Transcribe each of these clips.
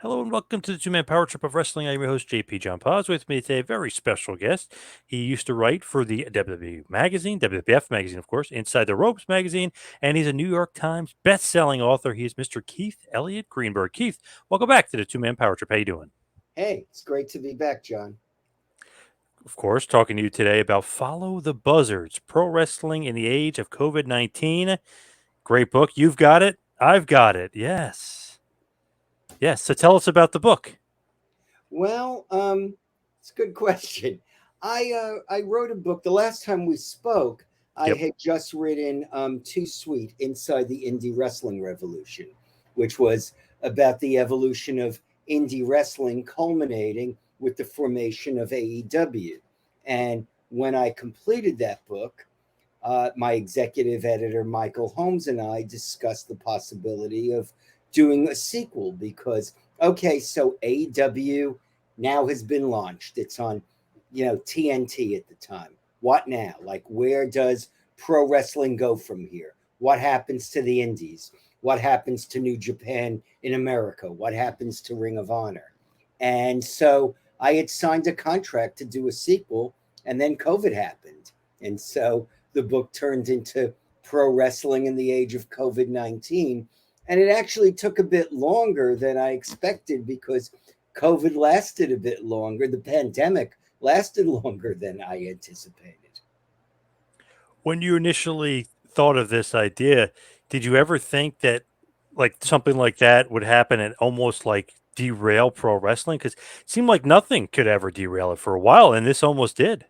Hello and welcome to the two-man power trip of wrestling. I'm your host, JP John Poz. With me today, a very special guest. He used to write for the WWE magazine, WWF magazine, of course, Inside the Ropes magazine, and he's a New York Times best-selling author. He is Mr. Keith Elliot Greenberg. Keith, welcome back to the two-man power trip. How you doing? Hey, it's great to be back, John. Of course, talking to you today about Follow the Buzzards, Pro Wrestling in the Age of COVID-19. Great book. You've got it. I've got it. Yes. Yes. So tell us about the book. Well, it's a good question. I wrote a book. The last time we spoke, I Yep. had just written Too Sweet Inside the Indie Wrestling Revolution, which was about the evolution of indie wrestling, culminating with the formation of AEW. And when I completed that book, my executive editor, Michael Holmes, and I discussed the possibility of doing a sequel because, okay, so AEW now has been launched. It's on, TNT at the time. What now? Like, where does pro wrestling go from here? What happens to the indies? What happens to New Japan in America? What happens to Ring of Honor? And so I had signed a contract to do a sequel, and then COVID happened. And so the book turned into Pro Wrestling in the Age of COVID-19. And it actually took a bit longer than I expected because COVID lasted a bit longer. The pandemic lasted longer than I anticipated. When you initially thought of this idea, did you ever think that like something like that would happen and almost like derail pro wrestling? Because it seemed like nothing could ever derail it for a while, and this almost did.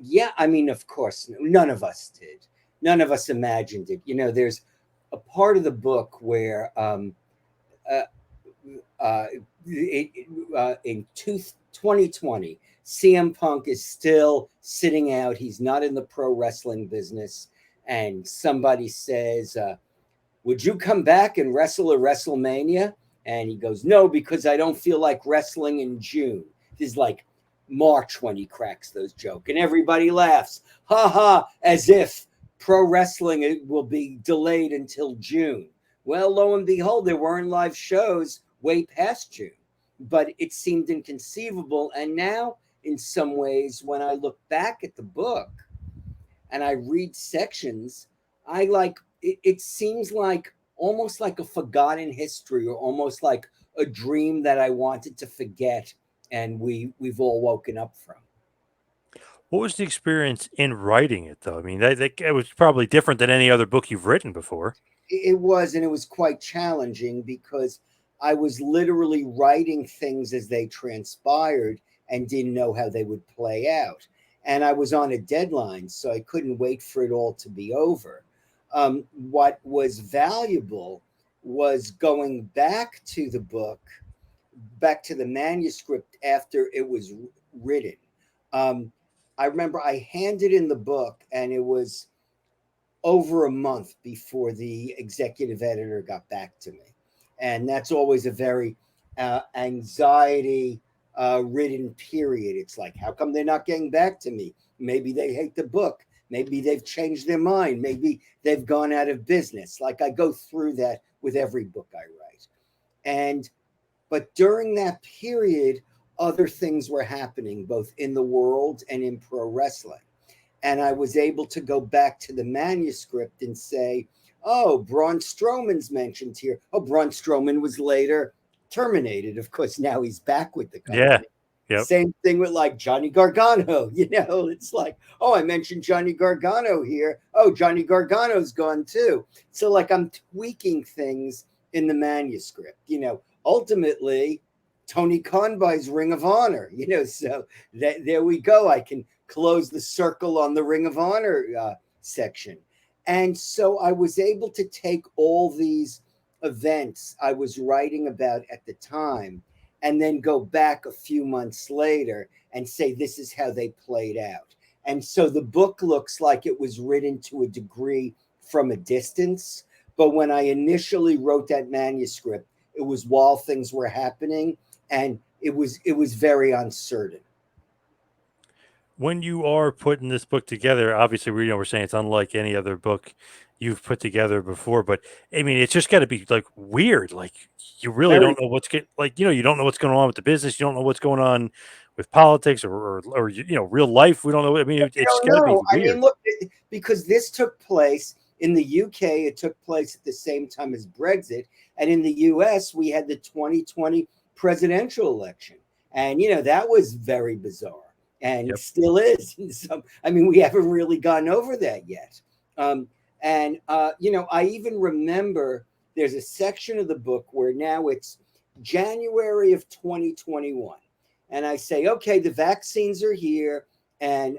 Yeah, I mean, of course, none of us did. None of us imagined it. There's a part of the book where uh, uh, in 2020, CM Punk is still sitting out. He's not in the pro wrestling business. And somebody says, would you come back and wrestle at WrestleMania? And he goes, no, because I don't feel like wrestling in June. This is like March when he cracks those jokes. And everybody laughs. Ha ha, as if pro wrestling will be delayed until June. Well, lo and behold, there weren't live shows way past June, but it seemed inconceivable. And now, in some ways, when I look back at the book and I read sections, I like it seems like almost like a forgotten history or almost like a dream that I wanted to forget and we've all woken up from. What was the experience in writing it, though? I mean, it was probably different than any other book you've written before. It was, and it was quite challenging because I was literally writing things as they transpired and didn't know how they would play out. And I was on a deadline, so I couldn't wait for it all to be over. What was valuable was going back to the book, back to the manuscript after it was written. Um, I remember I handed in the book, and it was over a month before the executive editor got back to me. And that's always a very anxiety ridden period. It's like, how come they're not getting back to me? Maybe they hate the book. Maybe they've changed their mind. Maybe they've gone out of business. Like I go through that with every book I write. And, but during that period, other things were happening both in the world and in pro wrestling. And I was able to go back to the manuscript and say, oh, Braun Strowman's mentioned here. Oh, Braun Strowman was later terminated. Of course, now he's back with the Yeah. company. Yep. Same thing with like Johnny Gargano. It's like, oh, I mentioned Johnny Gargano here. Oh, Johnny Gargano's gone too. So, like, I'm tweaking things in the manuscript. Ultimately, Tony Khan buys Ring of Honor, so there we go. I can close the circle on the Ring of Honor section. And so I was able to take all these events I was writing about at the time and then go back a few months later and say, this is how they played out. And so the book looks like it was written to a degree from a distance. But when I initially wrote that manuscript, it was while things were happening and it was very uncertain. When you are putting this book together, obviously we're saying it's unlike any other book you've put together before. But I mean, it's just got to be like weird. Like you really Very. don't know you don't know what's going on with the business. You don't know what's going on with politics or real life. We don't know. I mean, it's Don't got to be know. I weird. mean, look, because this took place in the UK, it took place at the same time as Brexit, and in the US, we had the 2020 presidential election, and that was very bizarre, and Yep. still is. So, I mean, we haven't really gotten over that yet. And I even remember there's a section of the book where now it's January of 2021, and I say, okay, the vaccines are here, and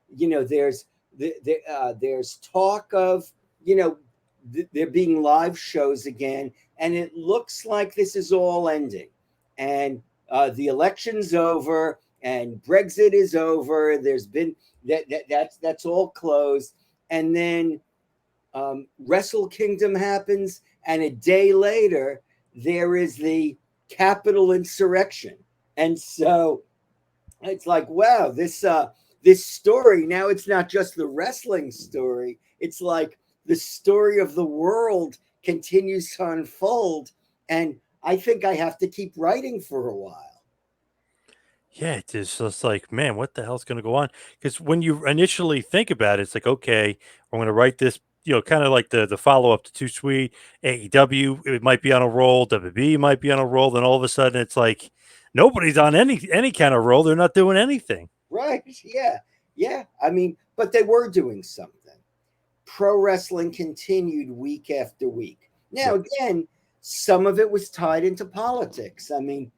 there's talk of there being live shows again, and it looks like this is all ending, and the election's over, and Brexit is over. There's been that's all closed, and then Wrestle Kingdom happens, and a day later there is the Capitol insurrection, and so it's like, wow, this story now, it's not just the wrestling story, it's like the story of the world continues to unfold, and I think I have to keep writing for a while. Yeah, it's just like, man, what the hell's going to go on? Because when you initially think about it, it's like, okay, I'm going to write this, kind of like the follow up to Too Sweet, AEW, it might be on a roll, WB might be on a roll, then all of a sudden it's like nobody's on any kind of roll. They're not doing anything. Right. Yeah. Yeah, I mean, but they were doing something. Pro wrestling continued week after week. Now Yep. again, some of it was tied into politics. I mean,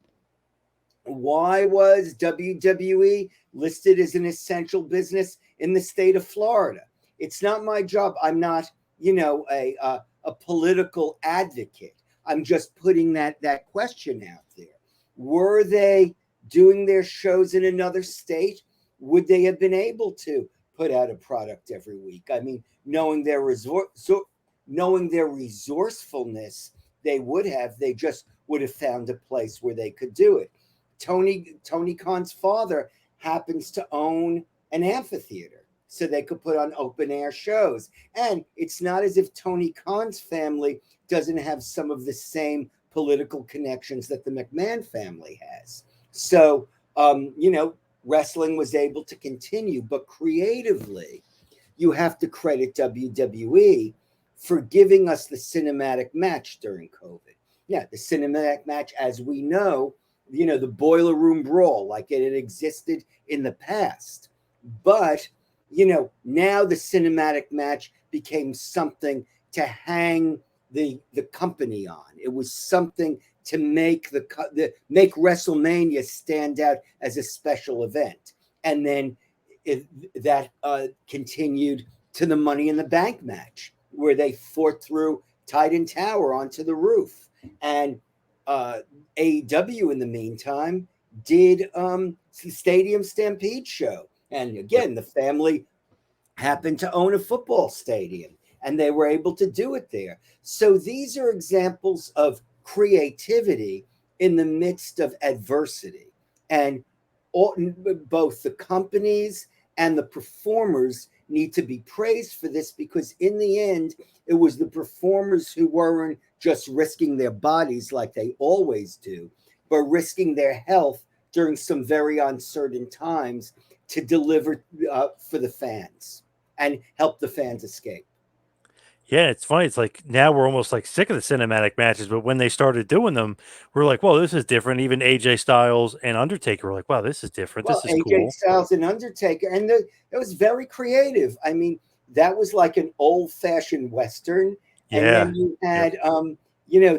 why was WWE listed as an essential business in the state of Florida? It's not my job. I'm not, a political advocate. I'm just putting that question out there. Were they doing their shows in another state? Would they have been able to put out a product every week? I mean, knowing their resourcefulness, they would have. They just would have found a place where they could do it. Tony Khan's father happens to own an amphitheater, so they could put on open air shows. And it's not as if Tony Khan's family doesn't have some of the same political connections that the McMahon family has. So, wrestling was able to continue, but creatively, you have to credit WWE for giving us the cinematic match during COVID. Yeah, the cinematic match, as we know, the boiler room brawl, like it had existed in the past. But, now the cinematic match became something to hang the company on. It was something to make make WrestleMania stand out as a special event. And then that continued to the Money in the Bank match, where they fought through Titan Tower onto the roof. And AEW in the meantime did the Stadium Stampede show. And Yep. again, the family happened to own a football stadium, and they were able to do it there. So these are examples of creativity in the midst of adversity. And both the companies and the performers need to be praised for this, because in the end, it was the performers who weren't just risking their bodies like they always do, but risking their health during some very uncertain times to deliver for the fans and help the fans escape. Yeah, it's funny. It's like now we're almost like sick of the cinematic matches, but when they started doing them, we're like, "Well, this is different." Even AJ Styles and Undertaker were like, "Wow, this is different. Well, This is AJ cool." Styles and Undertaker, and it was very creative. I mean, that was like an old-fashioned Western. And Yeah. then you Yep. had,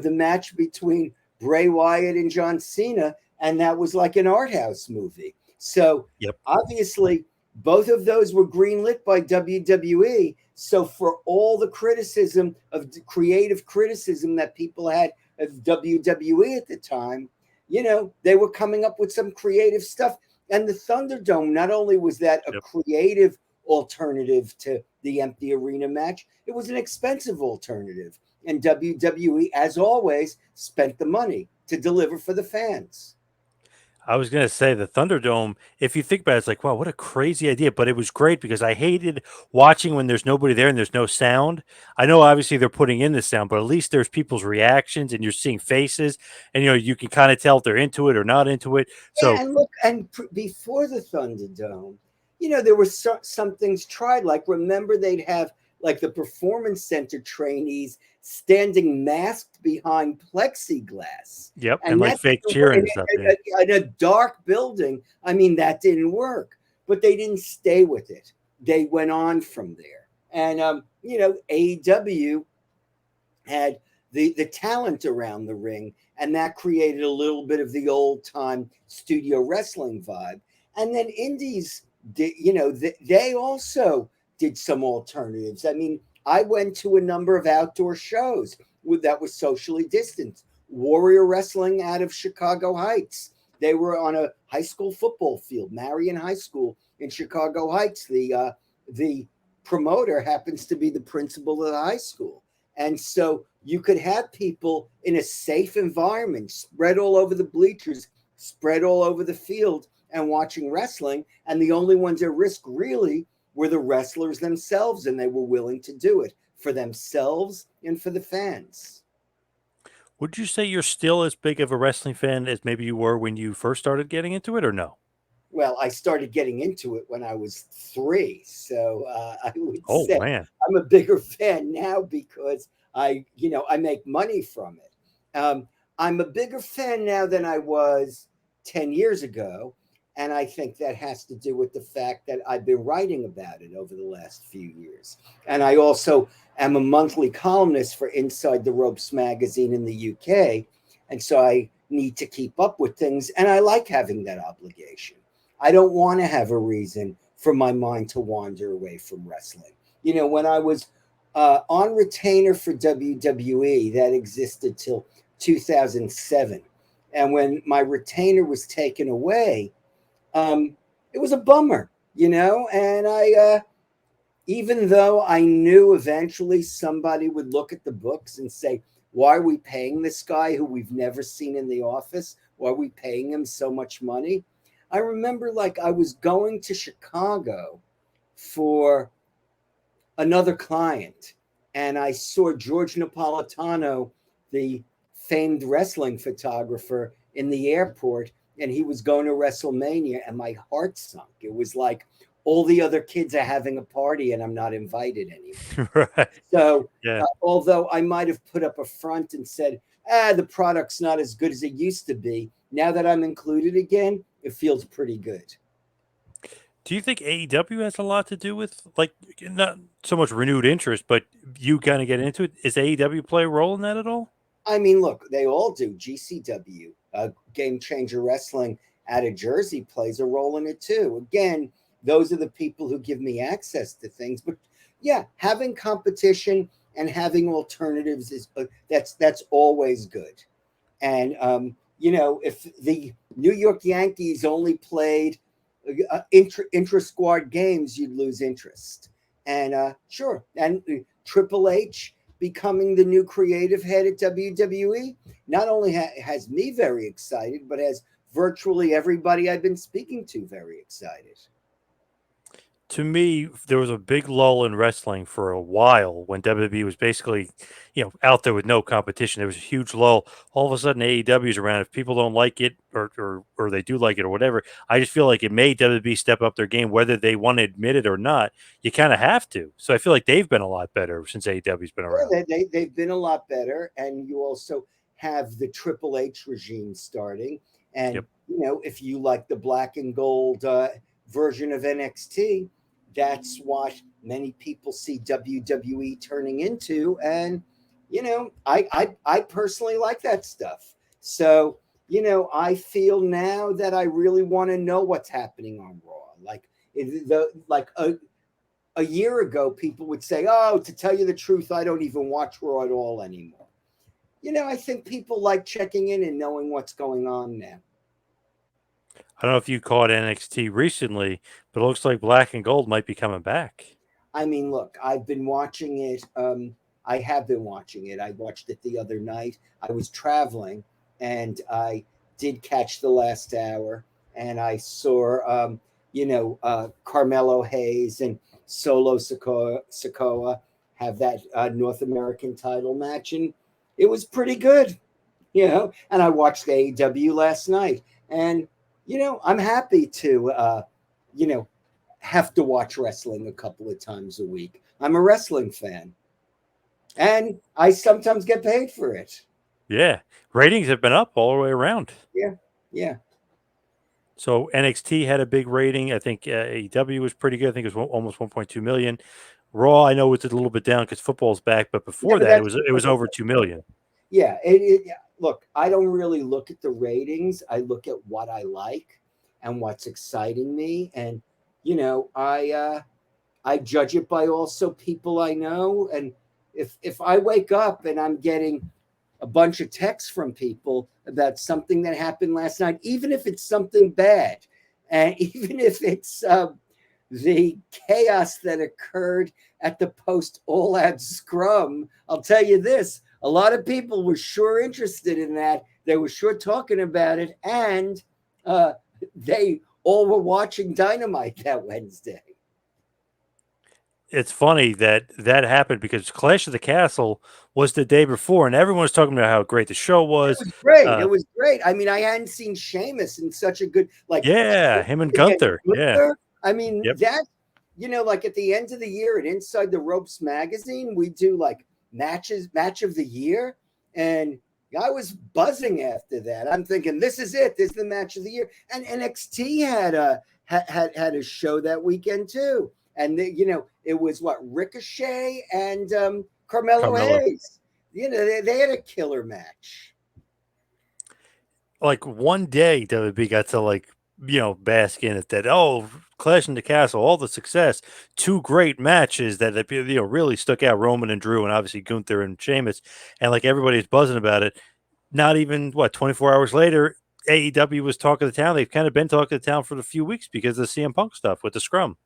the match between Bray Wyatt and John Cena, and that was like an art house movie. So Yep. obviously, both of those were greenlit by WWE. So for all the criticism of creative criticism that people had of WWE at the time, they were coming up with some creative stuff. And the Thunderdome, not only was that a Yep. creative alternative to the empty arena match, it was an expensive alternative. And WWE, as always, spent the money to deliver for the fans. I was gonna say the Thunderdome, if you think about it, it's like, wow, what a crazy idea. But it was great because I hated watching when there's nobody there and there's no sound. I know obviously they're putting in the sound, but at least there's people's reactions and you're seeing faces and you can kind of tell if they're into it or not into it. Yeah, So and look, and before the Thunderdome, there were some things tried. Like, remember, they'd have like the performance center trainees standing masked behind plexiglass, yep, and and like that fake didn't work cheering and stuff. Yeah. in a dark building. I mean, that didn't work, but they didn't stay with it. They went on from there, and AEW had the talent around the ring, and that created a little bit of the old time studio wrestling vibe. And then indies did, they also did some alternatives. I mean, I went to a number of outdoor shows that was socially distanced. Warrior Wrestling out of Chicago Heights. They were on a high school football field, Marion High School in Chicago Heights. The promoter happens to be the principal of the high school. And so you could have people in a safe environment, spread all over the bleachers, spread all over the field, and watching wrestling. And the only ones at risk really were the wrestlers themselves, and they were willing to do it for themselves and for the fans. Would you say you're still as big of a wrestling fan as maybe you were when you first started getting into it, or no? Well, I started getting into it when I was 3. So I would Oh say man. I'm a bigger fan now because I make money from it. I'm a bigger fan now than I was 10 years ago. And I think that has to do with the fact that I've been writing about it over the last few years. And I also am a monthly columnist for Inside the Ropes magazine in the UK. And so I need to keep up with things. And I like having that obligation. I don't want to have a reason for my mind to wander away from wrestling. When I was on retainer for WWE, that existed till 2007. And when my retainer was taken away, it was a bummer, and even though I knew eventually somebody would look at the books and say, why are we paying this guy who we've never seen in the office? Why are we paying him so much money? I remember, like, I was going to Chicago for another client, and I saw George Napolitano, the famed wrestling photographer, in the airport, and he was going to WrestleMania, and my heart sunk. It was like all the other kids are having a party, and I'm not invited anymore. Right. So, Yeah. although I might have put up a front and said, the product's not as good as it used to be, now that I'm included again, it feels pretty good. Do you think AEW has a lot to do with like not so much renewed interest, but you kind of get into it? Is AEW play a role in that at all? I mean, look, they all do. GCW, Game Changer Wrestling out of Jersey, plays a role in it too. Again, those are the people who give me access to things. But yeah, having competition and having alternatives is that's always good. And if the New York Yankees only played intra squad games, you'd lose interest. And sure, and Triple H becoming the new creative head at WWE not only has me very excited, but has virtually everybody I've been speaking to very excited. To me, there was a big lull in wrestling for a while when WWE was basically, out there with no competition. There was a huge lull. All of a sudden, AEW is around. If people don't like it, or they do like it, or whatever, I just feel like it made WWE step up their game, whether they want to admit it or not. You kind of have to. So I feel like they've been a lot better since AEW's been around. Yeah, they've been a lot better. And you also have the Triple H regime starting. And, Yep. if you like the black and gold version of NXT, that's what many people see WWE turning into. And, I personally like that stuff. So, I feel now that I really want to know what's happening on Raw. A year ago, people would say, oh, to tell you the truth, I don't even watch Raw at all anymore. I think people like checking in and knowing what's going on now. I don't know if you caught NXT recently, but it looks like Black and Gold might be coming back. I mean, look, I've been watching it. I have been watching it. I watched it the other night. I was traveling and I did catch the last hour, and I saw, Carmelo Hayes and Solo Sikoa have that North American title match, and it was pretty good, And I watched AEW last night, and I'm happy to, have to watch wrestling a couple of times a week. I'm a wrestling fan, and I sometimes get paid for it. Yeah, ratings have been up all the way around. Yeah. So NXT had a big rating. I think AEW was pretty good. I think it was almost 1.2 million. Raw, I know it's a little bit down because football's back, but before But that, it was over 2 million. Yeah, look, I don't really look at the ratings. I look at what I like and what's exciting me, and I judge it by also people I know. And if I wake up and I'm getting a bunch of texts from people about something that happened last night, even if it's something bad, and even if it's the chaos that occurred at the post All Out scrum, I'll tell you this: a lot of people were sure interested in that. They were sure talking about it, and they all were watching Dynamite that Wednesday. It's funny that happened because Clash of the Castle was the day before, and everyone was talking about how great the show was. It was great. It was great. I mean, I hadn't seen Sheamus in such a good Yeah, him and Gunther. Yeah. I mean, that like at the end of the year at Inside the Ropes magazine, we do like match of the year, and I was buzzing after that. I'm thinking, this is it. This is the match of the year. And NXT had a show that weekend too. And it was what, Ricochet and Carmelo Hayes. They had a killer match. Like one day, WB got to bask in it that Clash in the Castle, all the success, two great matches that really stuck out, Roman and Drew, and obviously Gunther and Sheamus, and like everybody's buzzing about it. Not even 24 hours later, AEW was talking to town. They've kind of been talking to town for a few weeks because of the CM Punk stuff with the scrum.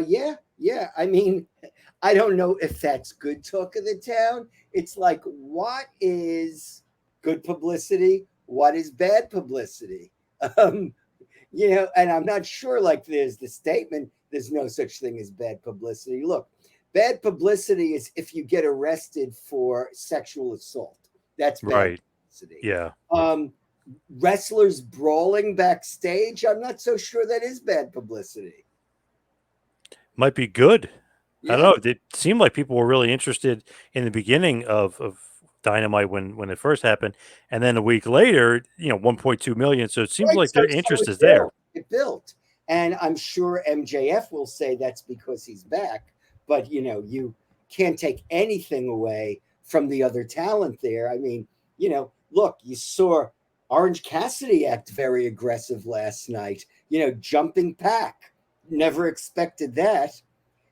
Yeah. I mean, I don't know if that's good talk of the town. It's like, what is good publicity? What is bad publicity? And I'm not sure, like there's the statement, there's no such thing as bad publicity. Look, bad publicity is if you get arrested for sexual assault. That's bad publicity. Yeah. Wrestlers brawling backstage, I'm not so sure that is bad publicity. Might be good. Yeah. I don't know. It seemed like people were really interested in the beginning of Dynamite when it first happened, and then a week later, 1.2 million. So it seems like their interest is there. It built, and I'm sure MJF will say that's because he's back. But you can't take anything away from the other talent there. I mean, look, you saw Orange Cassidy act very aggressive last night. Jumping pack. Never expected that.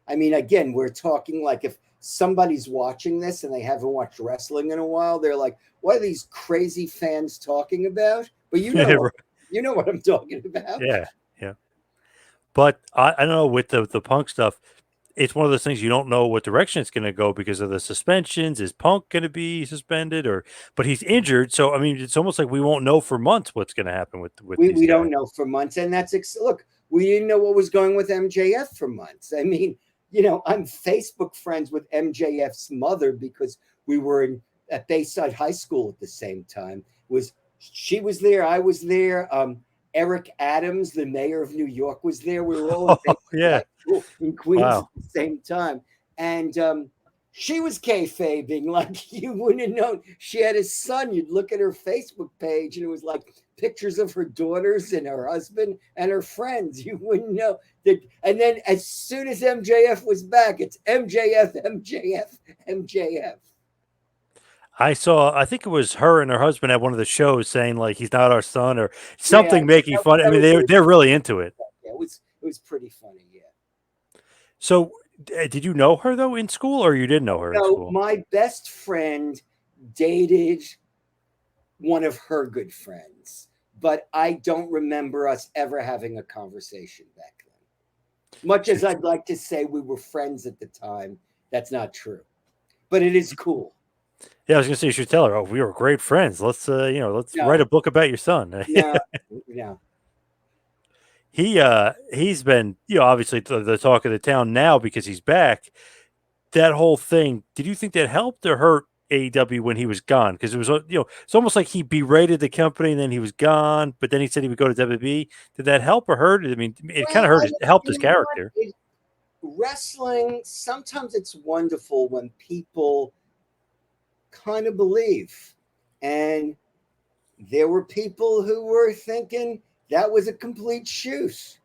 I mean, again, we're talking like if somebody's watching this and they haven't watched wrestling in a while, they're like, what are these crazy fans talking about? But you know what I'm talking about. Yeah. But I don't know, with the Punk stuff, it's one of those things you don't know what direction it's going to go because of the suspensions. Is Punk going to be suspended, but he's injured, so I mean, it's almost like we won't know for months what's going to happen with we don't know for months, and that's look. We didn't know what was going with MJF for months. I mean, I'm Facebook friends with MJF's mother because we were at Bayside High School at the same time. She was there, I was there. Eric Adams, the mayor of New York, was there. We were all in Queens at the same time. And she was kayfabing like you wouldn't have known. She had a son. You'd look at her Facebook page and it was like pictures of her daughters and her husband and her friends. You wouldn't know that. And then as soon as MJF was back, it's MJF. I think it was her and her husband at one of the shows saying like he's not our son or something, making fun. I mean, they're really into it. Yeah, it was pretty funny. Yeah. So did you know her though in school, or you didn't know her in school? My best friend dated one of her good friends, but I don't remember us ever having a conversation back then. Much as I'd like to say we were friends at the time, that's not true. But it is cool. Yeah, I was gonna say you should tell her. Oh, we were great friends. Let's let's write No, a book about your son. no, no. He's been obviously the talk of the town now because he's back. That whole thing. Did you think that helped or hurt AEW when he was gone? Because it was it's almost like he berated the company and then he was gone, but then he said he would go to WWE. Did that help or hurt? I mean, it kind of Well, hurt his helped you his know what? character. Wrestling, sometimes it's wonderful when people kind of believe. And there were people who were thinking that was a complete shoot.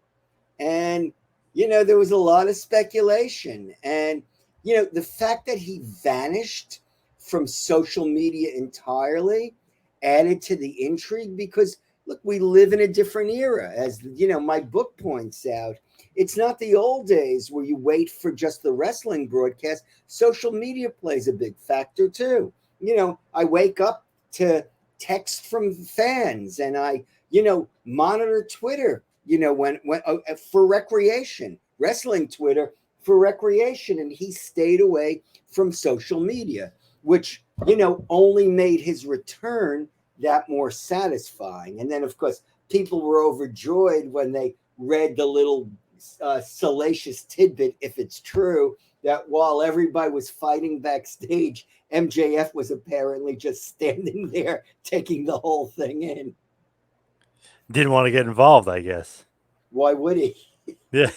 And, there was a lot of speculation. And, the fact that he vanished from social media entirely added to the intrigue because, look, we live in a different era. As, my book points out, it's not the old days where you wait for just the wrestling broadcast. Social media plays a big factor too. I wake up to text from fans and I, monitor Twitter, when for recreation, wrestling Twitter for recreation. And he stayed away from social media, which, only made his return that more satisfying. And then, of course, people were overjoyed when they read the little salacious tidbit, if it's true, that while everybody was fighting backstage, MJF was apparently just standing there taking the whole thing in. Didn't want to get involved, I guess. Why would he? Yeah,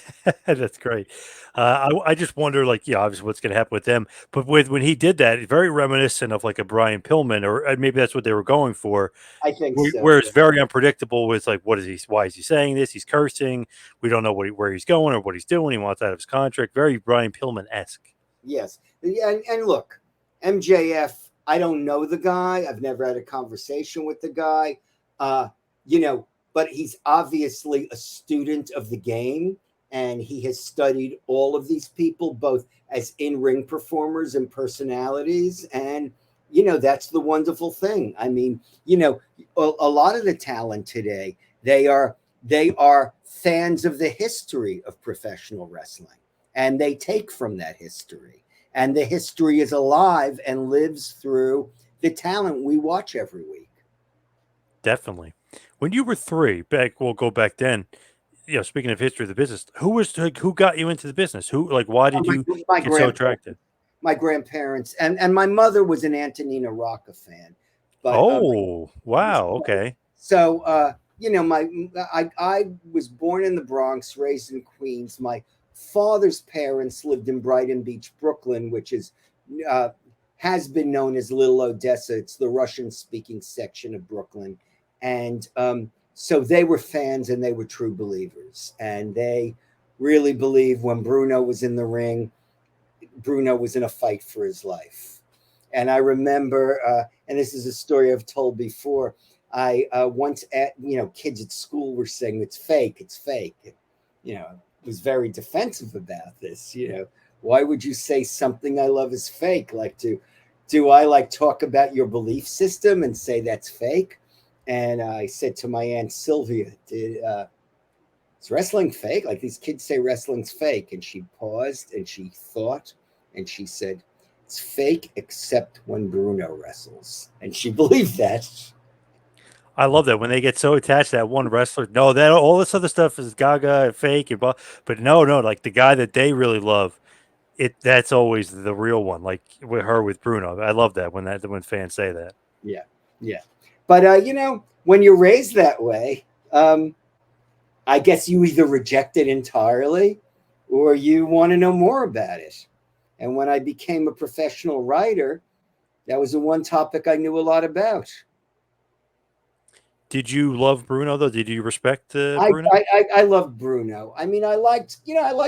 that's great. I just wonder, like, obviously what's going to happen with them. But when he did that, very reminiscent of like a Brian Pillman, or maybe that's what they were going for. I think so. Where it's very unpredictable with like, what is he? Why is he saying this? He's cursing. We don't know where he's going or what he's doing. He wants out of his contract. Very Brian Pillman esque. Yes. And look, MJF, I don't know the guy. I've never had a conversation with the guy. But he's obviously a student of the game and he has studied all of these people, both as in-ring performers and personalities. And, that's the wonderful thing. I mean, a lot of the talent today, they are fans of the history of professional wrestling and they take from that history. And the history is alive and lives through the talent we watch every week. Definitely. When you were three, we'll go back then. Speaking of history of the business, who got you into the business? Why did you My get so attracted? My grandparents and my mother was an Antonina Rocca fan. But Oh, wow. Okay. So I was born in the Bronx, raised in Queens. My father's parents lived in Brighton Beach, Brooklyn, which is has been known as Little Odessa. It's the Russian-speaking section of Brooklyn, and so they were fans and they were true believers, and they really believed when Bruno was in the ring, Bruno was in a fight for his life. And I remember, and this is a story I've told before. I once kids at school were saying it's fake, it's fake. Was very defensive about this. Why would you say something I love is fake? Do I like talk about your belief system and say that's fake? And I said to my Aunt Sylvia, is wrestling fake? Like these kids say wrestling's fake. And she paused and she thought and she said, it's fake except when Bruno wrestles. And she believed that. I love that when they get so attached to that one wrestler. No, that all this other stuff is gaga and fake and blah. But no, like the guy that they really love, that's always the real one. Like with Bruno. I love that when fans say that. Yeah, yeah. But when you're raised that way, I guess you either reject it entirely or you want to know more about it. And when I became a professional writer, that was the one topic I knew a lot about. Did you love Bruno though? Did you respect Bruno? I loved Bruno. I mean, I liked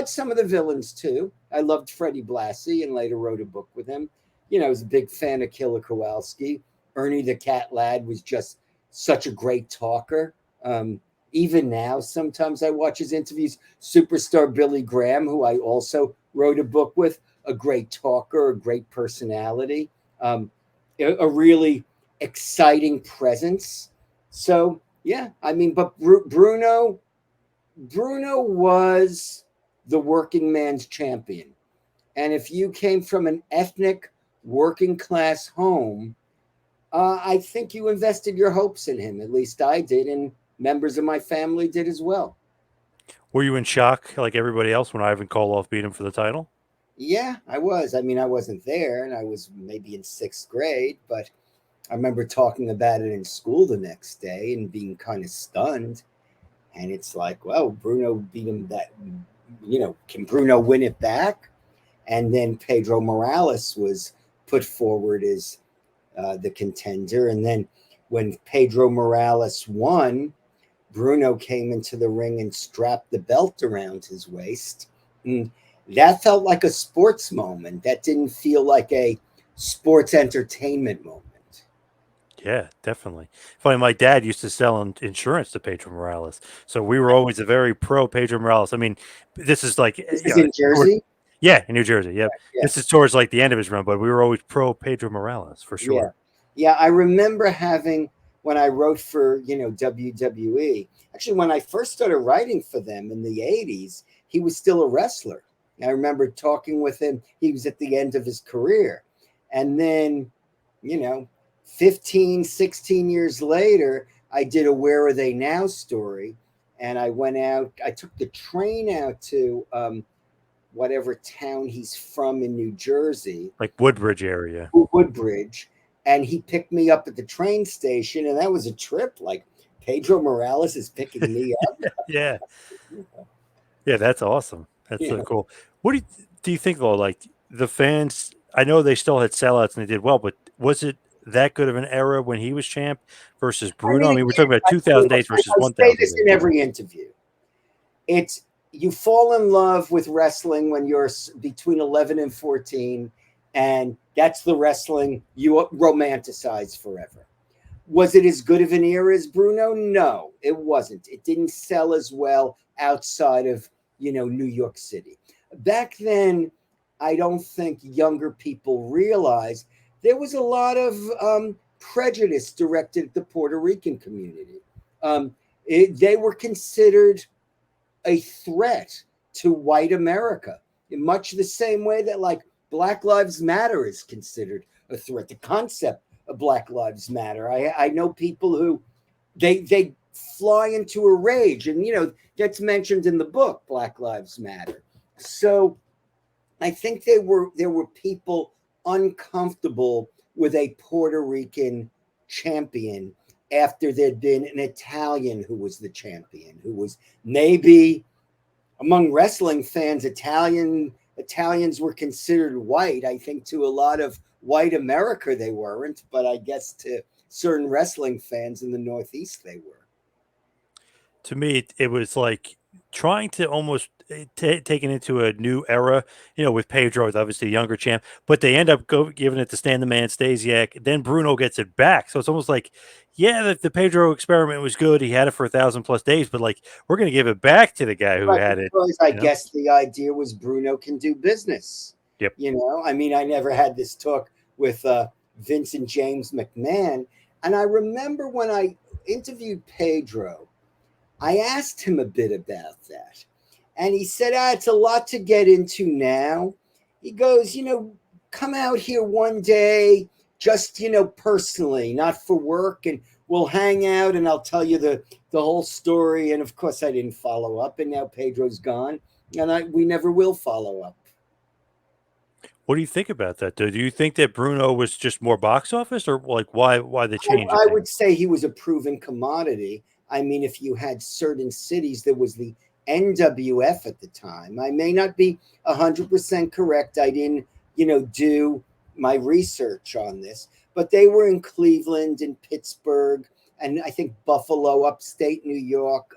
some of the villains too. I loved Freddie Blassie and later wrote a book with him. I was a big fan of Killer Kowalski. Ernie the Cat Lad was just such a great talker. Even now, sometimes I watch his interviews. Superstar Billy Graham, who I also wrote a book with, a great talker, a great personality, a really exciting presence. So, yeah, I mean, but Bruno was the working man's champion. And if you came from an ethnic working class home, I think you invested your hopes in him. At least I did, and members of my family did as well. Were you in shock like everybody else when Ivan Koloff beat him for the title? Yeah, I was. I mean, I wasn't there, and I was maybe in sixth grade, but I remember talking about it in school the next day and being kind of stunned. And it's like, well, Bruno beat him that, can Bruno win it back? And then Pedro Morales was put forward as the contender. And then when Pedro Morales won, Bruno came into the ring and strapped the belt around his waist. And that felt like a sports moment. That didn't feel like a sports entertainment moment. Yeah, definitely. Funny, my dad used to sell insurance to Pedro Morales, so we were always a very pro Pedro Morales. I mean, this is like, This is in Jersey? yeah, in New Jersey. Yep, Yeah. this is towards like the end of his run, but we were always pro Pedro Morales for Yeah. sure. Yeah. I remember having, when I wrote for, WWE, actually, when I first started writing for them in the 80s, he was still a wrestler. I remember talking with him. He was at the end of his career. And then, you know, 15, 16 years later, I did a Where Are They Now story. And I went out, I took the train out to whatever town he's from in New Jersey, Like Woodbridge area. Woodbridge. And he picked me up at the train station. And that was a trip. Like Pedro Morales is picking me up. Yeah, yeah, that's awesome. That's so Yeah. cool. What do you think though? Like the fans, I know they still had sellouts and they did well, but was it that good of an era when he was champ versus I mean, Bruno? I mean, we're again, talking about 2000 days versus I say 1000 this in days. every interview. It's you fall in love with wrestling when you're between 11 and 14, and that's the wrestling you romanticize forever. Was it as good of an era as Bruno? No, it wasn't. It didn't sell as well outside of, New York City. Back then, I don't think younger people realized there was a lot of prejudice directed at the Puerto Rican community. They were considered a threat to white America in much the same way that like Black Lives Matter is considered a threat. The concept of Black Lives Matter. I know people who they fly into a rage, and that's mentioned in the book Black Lives Matter. So I think there were people uncomfortable with a Puerto Rican champion after there'd been an Italian who was the champion, who was maybe among wrestling fans, Italians were considered white. I think to a lot of white America they weren't, but I guess to certain wrestling fans in the Northeast they were. To me, it was like trying to almost take it into a new era, with Pedro, is obviously a younger champ, but they end up giving it to Stan the Man Stasiak. Then Bruno gets it back. So it's almost like, yeah, the Pedro experiment was good. He had it for 1,000+ days, but like, we're going to give it back to the guy who Right, had it, because I guess the idea was Bruno can do business. Yep. I mean, I never had this talk with Vincent James McMahon. And I remember when I interviewed Pedro, I asked him a bit about that. And he said, it's a lot to get into now. He goes, come out here one day, just, personally, not for work. And we'll hang out and I'll tell you the whole story. And of course, I didn't follow up. And now Pedro's gone. And we never will follow up. What do you think about that, though? Do you think that Bruno was just more box office, or like why the change? I would say he was a proven commodity. I mean, if you had certain cities, there was the NWF at the time. I may not be 100% correct. I didn't, do my research on this, but they were in Cleveland and Pittsburgh, and I think Buffalo, upstate New York.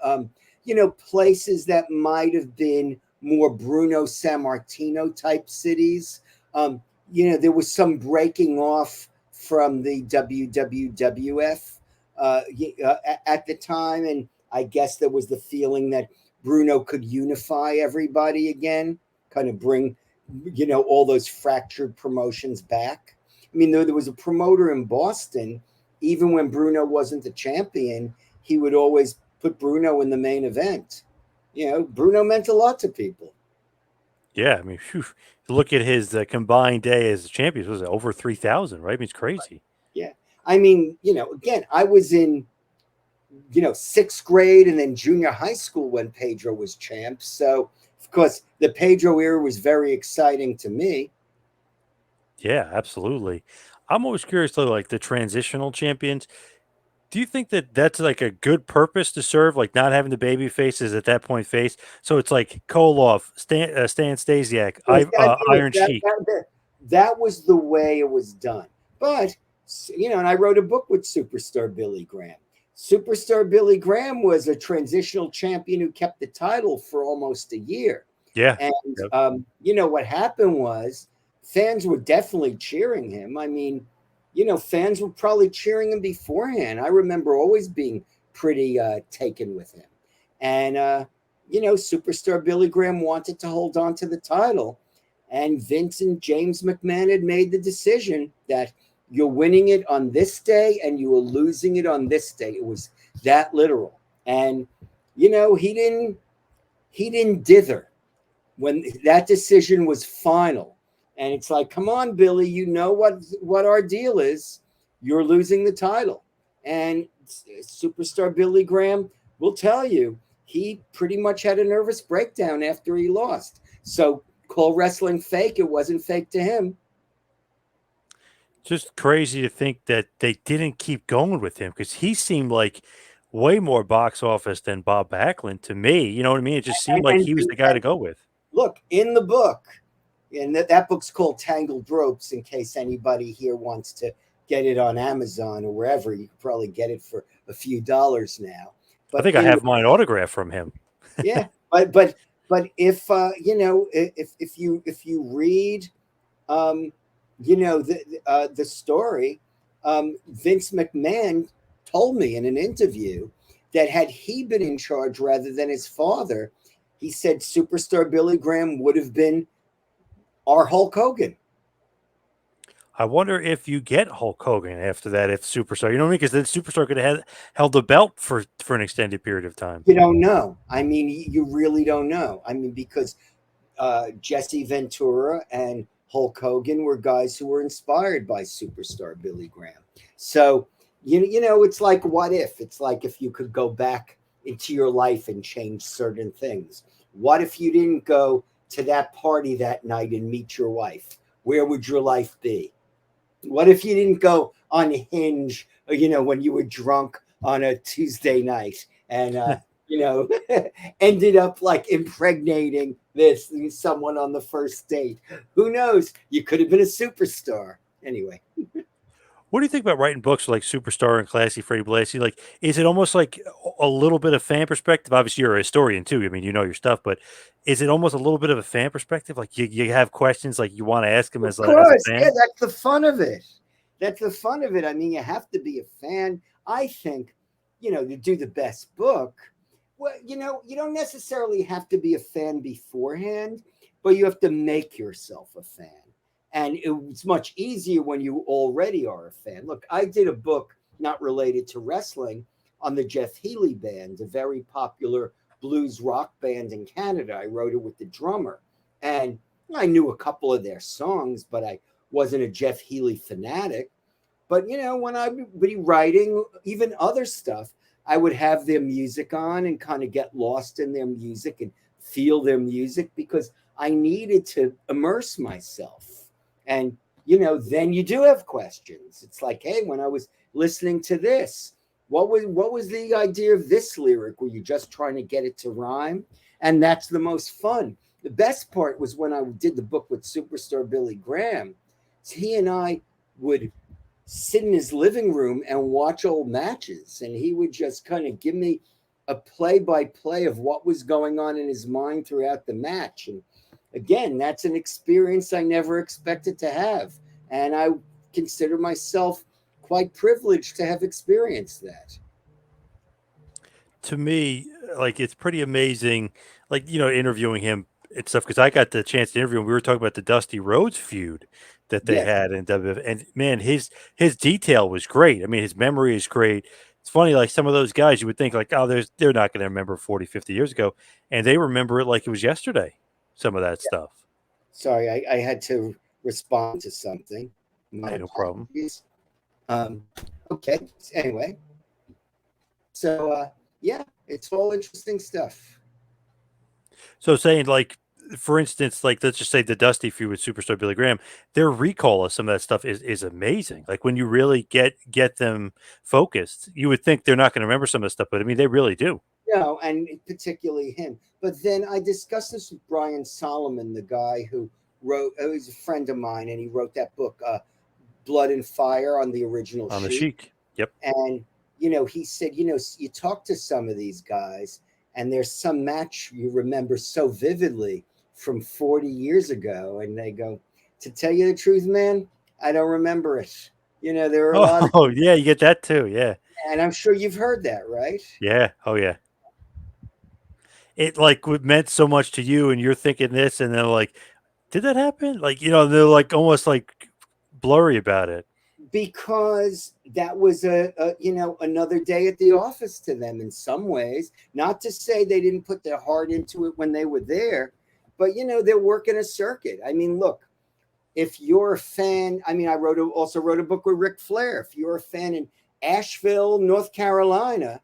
Places that might have been more Bruno Sammartino type cities. There was some breaking off from the WWF at the time, and I guess there was the feeling that Bruno could unify everybody again, kind of bring all those fractured promotions back. I mean, there was a promoter in Boston, even when Bruno wasn't the champion, he would always put Bruno in the main event. Bruno meant a lot to people. Yeah, I mean, phew, look at his combined day as champions. Was it over 3,000? Right? I mean, it's crazy. Yeah. I mean, again, I was in, sixth grade and then junior high school when Pedro was champ. So, of course, the Pedro era was very exciting to me. Yeah, absolutely. I'm always curious though, like the transitional champions. Do you think that that's like a good purpose to serve, like not having the baby faces at that point face? So it's like Koloff, Stan Stasiak, Yes, that Iron that, Sheik. that that that was the way it was done. But and I wrote a book with superstar Billy Graham. Superstar Billy Graham was a transitional champion who kept the title for almost a year. Yeah. And Yep. what happened was fans were definitely cheering him. I mean, fans were probably cheering him beforehand. I remember always being pretty taken with him. And superstar Billy Graham wanted to hold on to the title. And Vince and James McMahon had made the decision that you're winning it on this day and you are losing it on this day. It was that literal. And he didn't dither when that decision was final. And it's like, come on, Billy, you know what our deal is. You're losing the title. And superstar Billy Graham will tell you he pretty much had a nervous breakdown after he lost. So call wrestling fake. It wasn't fake to him. Just crazy to think that they didn't keep going with him because he seemed like way more box office than Bob Backlund to me. You know what I mean? It just seemed And, like and, he was the guy to and go with. look, in the book, and that book's called Tangled Ropes, in case anybody here wants to get it on Amazon or wherever. You could probably get it for a few dollars now. I But think I have mine autographed from him. yeah, but if if you read the story, Vince McMahon told me in an interview that had he been in charge rather than his father, he said superstar Billy Graham would have been our Hulk Hogan. I wonder if you get Hulk Hogan after that, if Superstar, you know what I mean? Because then Superstar could have held the belt for an extended period of time. You don't know. I mean, you really don't know. I mean, because Jesse Ventura and Hulk Hogan were guys who were inspired by superstar Billy Graham. So, it's like what if? It's like if you could go back into your life and change certain things. What if you didn't go to that party that night and meet your wife? Where would your life be? What if you didn't go on Hinge, when you were drunk on a Tuesday night and, ended up like impregnating someone on the first date? Who knows? You could have been a superstar. Anyway, What do you think about writing books like Superstar and Classy Freddie Blassie? Like, is it almost like a little bit of fan perspective? Obviously, you're a historian too. I mean, you know your stuff, but is it almost a little bit of a fan perspective? Like, you have questions like you want to ask him of as a course, yeah, fan? that's the fun of it. That's the fun of it. I mean, you have to be a fan. I think, to do the best book. Well, you don't necessarily have to be a fan beforehand, but you have to make yourself a fan. And it's much easier when you already are a fan. Look, I did a book not related to wrestling on the Jeff Healey band, a very popular blues rock band in Canada. I wrote it with the drummer. And I knew a couple of their songs, but I wasn't a Jeff Healey fanatic. But when I would be writing even other stuff, I would have their music on and kind of get lost in their music and feel their music because I needed to immerse myself. And then you do have questions. It's like, hey, when I was listening to this, what was the idea of this lyric? Were you just trying to get it to rhyme? And that's the most fun. The best part was when I did the book with superstar Billy Graham. He and I would sit in his living room and watch old matches, and he would just kind of give me a play by play of what was going on in his mind throughout the match. And again, that's an experience I never expected to have, and I consider myself quite privileged to have experienced that. To me, like it's pretty amazing, like interviewing him and stuff because I got the chance to interview him. We were talking about the Dusty Rhodes feud that they Yeah. had in WWF, and man, his detail was great. I mean, his memory is great. It's funny, like some of those guys, you would think like, oh, they're not going to remember 40, 50 years ago, and they remember it like it was yesterday. Some of that stuff. Sorry, I had to respond to something. My Hey, no problem. apologies. Okay. Anyway, so yeah, it's all interesting stuff. So saying like, for instance, like let's just say the Dusty feud with Superstar Billy Graham, their recall of some of that stuff is amazing. Like when you really get them focused, you would think they're not going to remember some of the stuff, but I mean they really do. No, and particularly him. But then I discussed this with Brian Solomon, the guy who wrote. He's a friend of mine, and he wrote that book, Blood and Fire, on the original On the Sheik. Sheik. Yep. And he said, you talk to some of these guys, and there's some match you remember so vividly from 40 years ago, and they go, "To tell you the truth, man, I don't remember it." There are a lot of, Oh yeah, you get that too. Yeah. and I'm sure you've heard that, right? Yeah. Oh yeah. It like meant so much to you, and you're thinking this, and then like, did that happen? Like they're like almost like blurry about it. Because that was another day at the office to them in some ways. Not to say they didn't put their heart into it when they were there, but they're working a circuit. I mean, look, if you're a fan, I mean, also wrote a book with Ric Flair. If you're a fan in Asheville, North Carolina,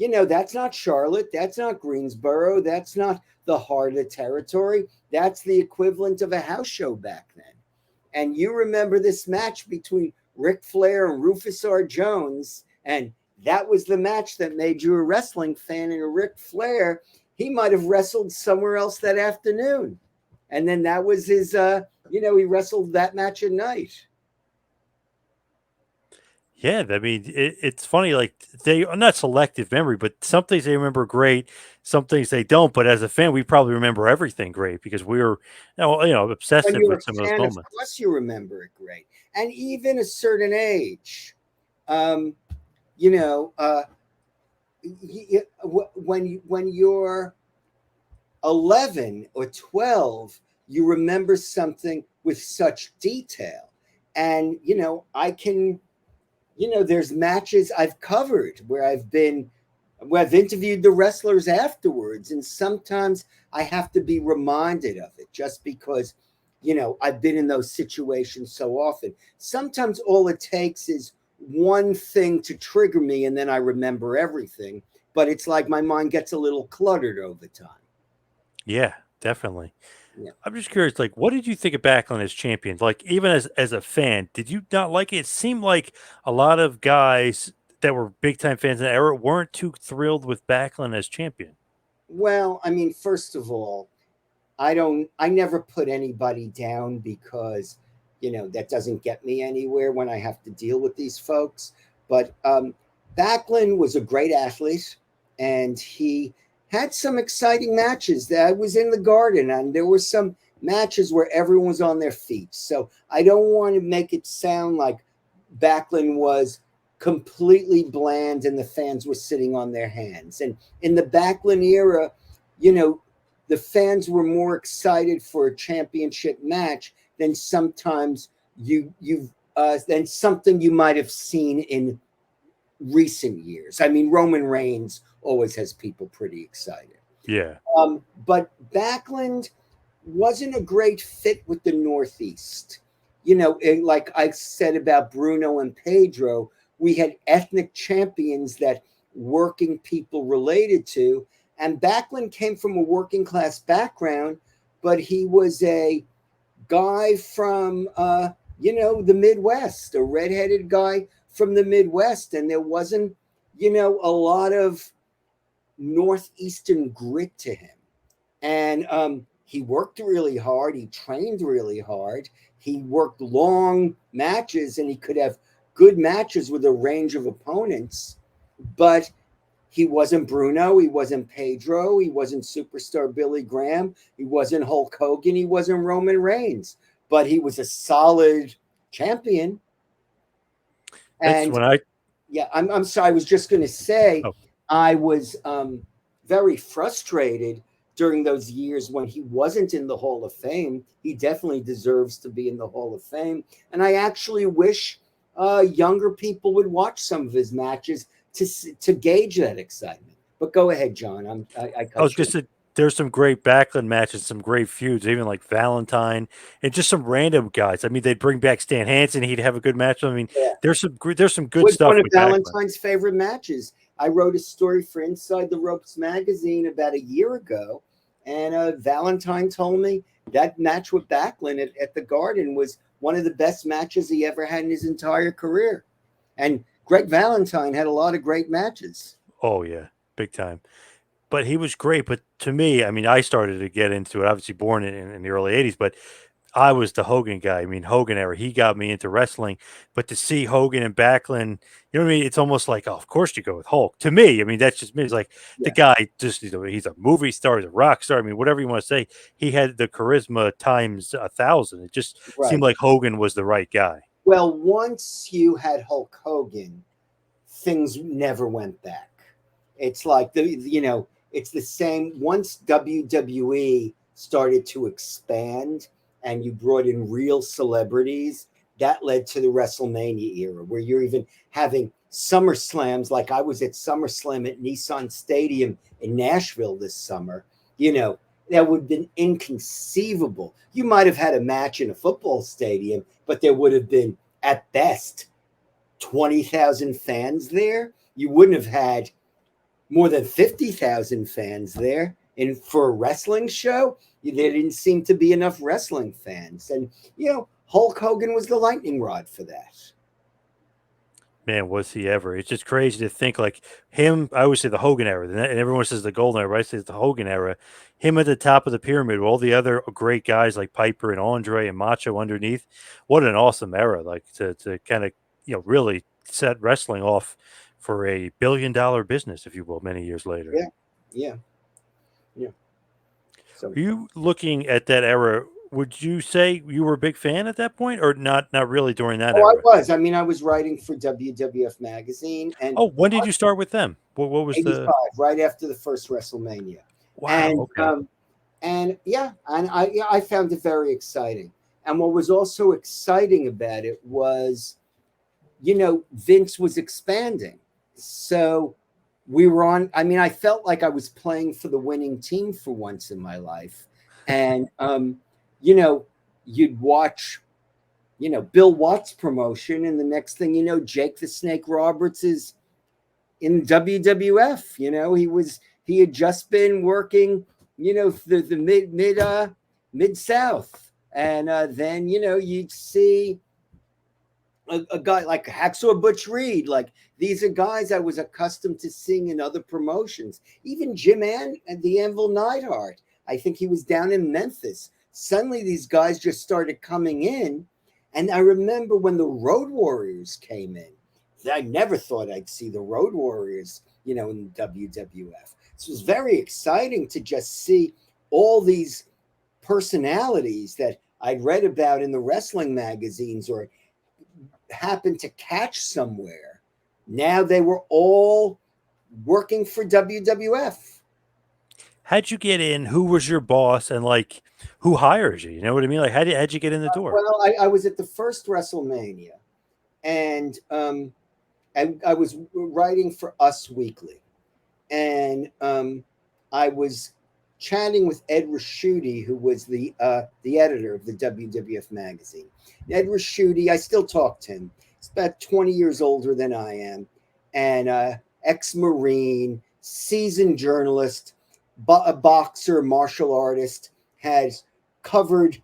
that's not Charlotte, that's not Greensboro, that's not the heart of the territory. That's the equivalent of a house show back then. And you remember this match between Ric Flair and Rufus R. Jones, and that was the match that made you a wrestling fan. And a Ric Flair, he might have wrestled somewhere else that afternoon, and then that was his. He wrestled that match at night. Yeah, I mean, it's funny. Like they are not selective memory, but some things they remember great, some things they don't. But as a fan, we probably remember everything great because we were, When obsessive you're with a some of those fan, of moments. course, you remember it great, and even a certain age. Um, you know, when you're 11 or 12, you remember something with such detail. And, there's matches I've covered where I've interviewed the wrestlers afterwards. And sometimes I have to be reminded of it just because, I've been in those situations so often. Sometimes all it takes is one thing to trigger me and then I remember everything. But it's like my mind gets a little cluttered over time. Yeah, definitely. Yeah. I'm just curious, like, what did you think of Backlund as champion? Like, even as a fan, did you not like it? It seemed like a lot of guys that were big time fans in the era weren't too thrilled with Backlund as champion. Well, I mean, first of all, I never put anybody down because, that doesn't get me anywhere when I have to deal with these folks. But Backlund was a great athlete, and he had some exciting matches. That I was in the Garden, and there were some matches where everyone was on their feet. So I don't want to make it sound like Backlund was completely bland and the fans were sitting on their hands. And in the Backlund era, the fans were more excited for a championship match than sometimes than something you might have seen in recent years. I mean, Roman Reigns always has people pretty excited. Yeah. But Backlund wasn't a great fit with the Northeast. Like I said about Bruno and Pedro, we had ethnic champions that working people related to. And Backlund came from a working class background, but he was a guy from, the Midwest, a redheaded guy from the Midwest. And there wasn't, a lot of Northeastern grit to him. And he worked really hard. He trained really hard. He worked long matches, and he could have good matches with a range of opponents. But he wasn't Bruno. He wasn't Pedro. He wasn't superstar Billy Graham. He wasn't Hulk Hogan. He wasn't Roman Reigns. But he was a solid champion. That's And when I yeah, I'm sorry. I was just going to say oh, I was very frustrated during those years when he wasn't in the Hall of Fame. He definitely deserves to be in the Hall of Fame. And I actually wish younger people would watch some of his matches to gauge that excitement. But go ahead, John. I I was cut you. just there's some great Backlund matches, some great feuds, even like Valentine and just some random guys. I mean, they'd bring back Stan Hansen, he'd have a good match. I mean, Yeah. there's some good Was stuff one of with Backlund. Valentine's favorite matches. I wrote a story for Inside the Ropes magazine about a year ago, and Valentine told me that match with Backlund at the Garden was one of the best matches he ever had in his entire career. And Greg Valentine had a lot of great matches. Oh yeah, big time. But he was great. But to me, I mean, I started to get into it. Obviously, born in the early '80s, but I was the Hogan guy. I mean, Hogan era. He got me into wrestling. But to see Hogan and Backlund, you know what I mean? It's almost like, oh, of course you go with Hulk. To me, I mean, that's just me. It's like the Yeah, guy just he's a movie star, he's a rock star. I mean, whatever you want to say, he had the charisma times 1,000. It just seemed right. like Hogan was the right guy. Well, once you had Hulk Hogan, things never went back. It's like it's the same. Once WWE started to expand and you brought in real celebrities, that led to the WrestleMania era where you're even having SummerSlams. Like I was at SummerSlam at Nissan Stadium in Nashville this summer. You know, that would have been inconceivable. You might have had a match in a football stadium, but there would have been at best 20,000 fans there. You wouldn't have had more than 50,000 fans there. And for a wrestling show, there didn't seem to be enough wrestling fans. And, Hulk Hogan was the lightning rod for that. Man, was he ever? It's just crazy to think like him. I always say the Hogan era, and everyone says the golden era. Right? I say it's the Hogan era. Him at the top of the pyramid, with all the other great guys like Piper and Andre and Macho underneath. What an awesome era! Like to kind of really set wrestling off for a $1 billion business, if you will, many years later. Yeah. Yeah. Yeah. So Are you looking at that era? Would you say you were a big fan at that point, or not? Not really during that I era. was. I mean, I was writing for WWF magazine and Oh, when did you start with them? What was the? 85, right after the first WrestleMania. Wow. And Okay. I found it very exciting. And what was also exciting about it was, Vince was expanding. So we were on, I mean, I felt like I was playing for the winning team for once in my life. And you know, you'd watch, Bill Watts promotion, and the next thing you know, Jake the Snake Roberts is in WWF. He had just been working, the mid South, and then you'd see a guy like Hacksaw Butch Reed. Like these are guys I was accustomed to seeing in other promotions. Even Jim and the Anvil Neidhart. I think he was down in Memphis. Suddenly, these guys just started coming in, and I remember when the Road Warriors came in. I never thought I'd see the Road Warriors, in WWF. So it was very exciting to just see all these personalities that I'd read about in the wrestling magazines or happened to catch somewhere. Now they were all working for WWF. How'd you get in? Who was your boss, and like who hires you? You know what I mean? Like how'd you get in the door? Well, I was at the first WrestleMania, and I was writing for Us Weekly, and I was chatting with Ed Raschuti, who was the editor of the WWF magazine. Ed Raschuti, I still talk to him. He's about 20 years older than I am, and ex-Marine, seasoned journalist, a boxer, martial artist, has covered,